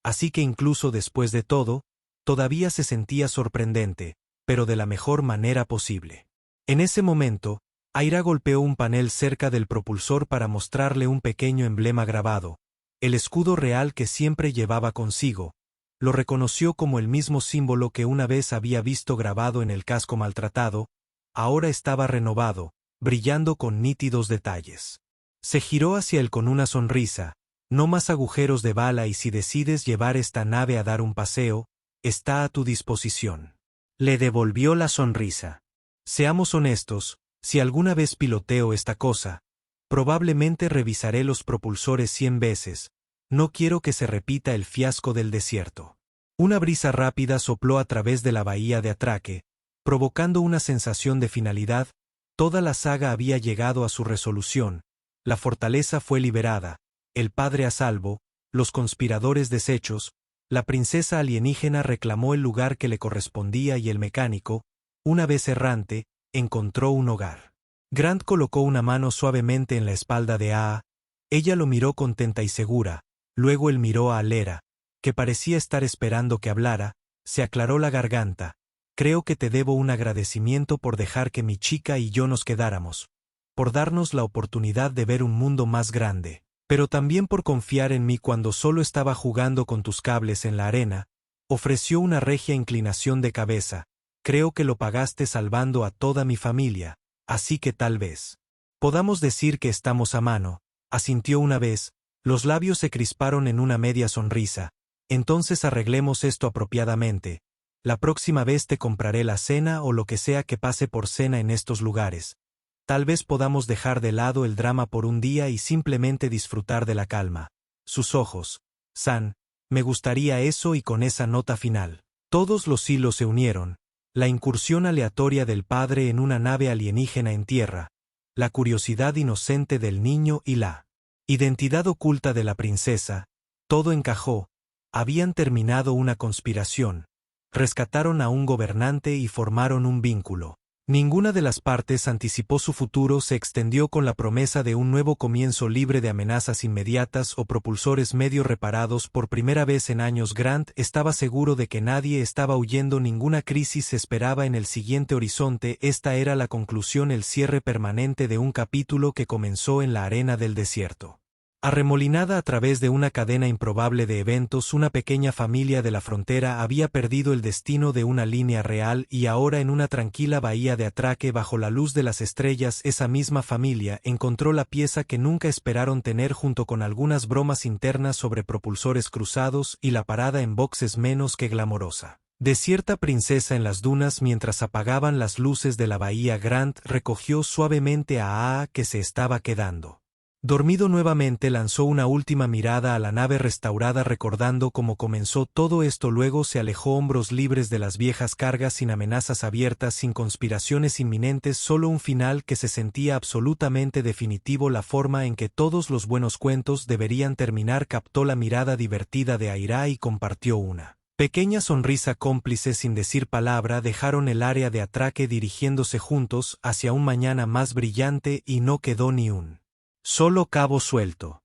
Así que incluso después de todo, todavía se sentía sorprendente, pero de la mejor manera posible. En ese momento, Aira golpeó un panel cerca del propulsor para mostrarle un pequeño emblema grabado, el escudo real que siempre llevaba consigo. Lo reconoció como el mismo símbolo que una vez había visto grabado en el casco maltratado. Ahora estaba renovado, brillando con nítidos detalles. Se giró hacia él con una sonrisa. No más agujeros de bala, y si decides llevar esta nave a dar un paseo, está a tu disposición. Le devolvió la sonrisa. Seamos honestos, si alguna vez piloteo esta cosa, probablemente revisaré los propulsores 100 veces. No quiero que se repita el fiasco del desierto. Una brisa rápida sopló a través de la bahía de atraque, provocando una sensación de finalidad. Toda la saga había llegado a su resolución. La fortaleza fue liberada, el padre a salvo, los conspiradores deshechos, la princesa alienígena reclamó el lugar que le correspondía y el mecánico, una vez errante, encontró un hogar. Grant colocó una mano suavemente en la espalda de Aa. Ella lo miró contenta y segura. Luego él miró a Alera, que parecía estar esperando que hablara. Se aclaró la garganta. Creo que te debo un agradecimiento por dejar que mi chica y yo nos quedáramos, por darnos la oportunidad de ver un mundo más grande, pero también por confiar en mí cuando solo estaba jugando con tus cables en la arena. Ofreció una regia inclinación de cabeza. Creo que lo pagaste salvando a toda mi familia, así que tal vez podamos decir que estamos a mano. Asintió una vez. Los labios se crisparon en una media sonrisa. Entonces arreglemos esto apropiadamente. La próxima vez te compraré la cena o lo que sea que pase por cena en estos lugares. Tal vez podamos dejar de lado el drama por un día y simplemente disfrutar de la calma. Sus ojos. San, me gustaría eso, y con esa nota final, todos los hilos se unieron. La incursión aleatoria del padre en una nave alienígena en tierra, la curiosidad inocente del niño y la identidad oculta de la princesa, todo encajó. Habían terminado una conspiración, rescataron a un gobernante y formaron un vínculo. Ninguna de las partes anticipó su futuro, se extendió con la promesa de un nuevo comienzo libre de amenazas inmediatas o propulsores medio reparados. Por primera vez en años, Grant estaba seguro de que nadie estaba huyendo, ninguna crisis se esperaba en el siguiente horizonte. Esta era la conclusión, el cierre permanente de un capítulo que comenzó en la arena del desierto. Arremolinada a través de una cadena improbable de eventos, una pequeña familia de la frontera había perdido el destino de una línea real y ahora, en una tranquila bahía de atraque bajo la luz de las estrellas, esa misma familia encontró la pieza que nunca esperaron tener, junto con algunas bromas internas sobre propulsores cruzados y la parada en boxes menos que glamorosa de cierta princesa en las dunas. Mientras apagaban las luces de la bahía, Grant recogió suavemente a Aa, que se estaba quedando dormido nuevamente. Lanzó una última mirada a la nave restaurada, recordando cómo comenzó todo esto. Luego se alejó, hombros libres de las viejas cargas, sin amenazas abiertas, sin conspiraciones inminentes, solo un final que se sentía absolutamente definitivo, la forma en que todos los buenos cuentos deberían terminar. Captó la mirada divertida de Aira y compartió una pequeña sonrisa cómplice. Sin decir palabra, dejaron el área de atraque, dirigiéndose juntos hacia un mañana más brillante, y no quedó ni un solo cabo suelto.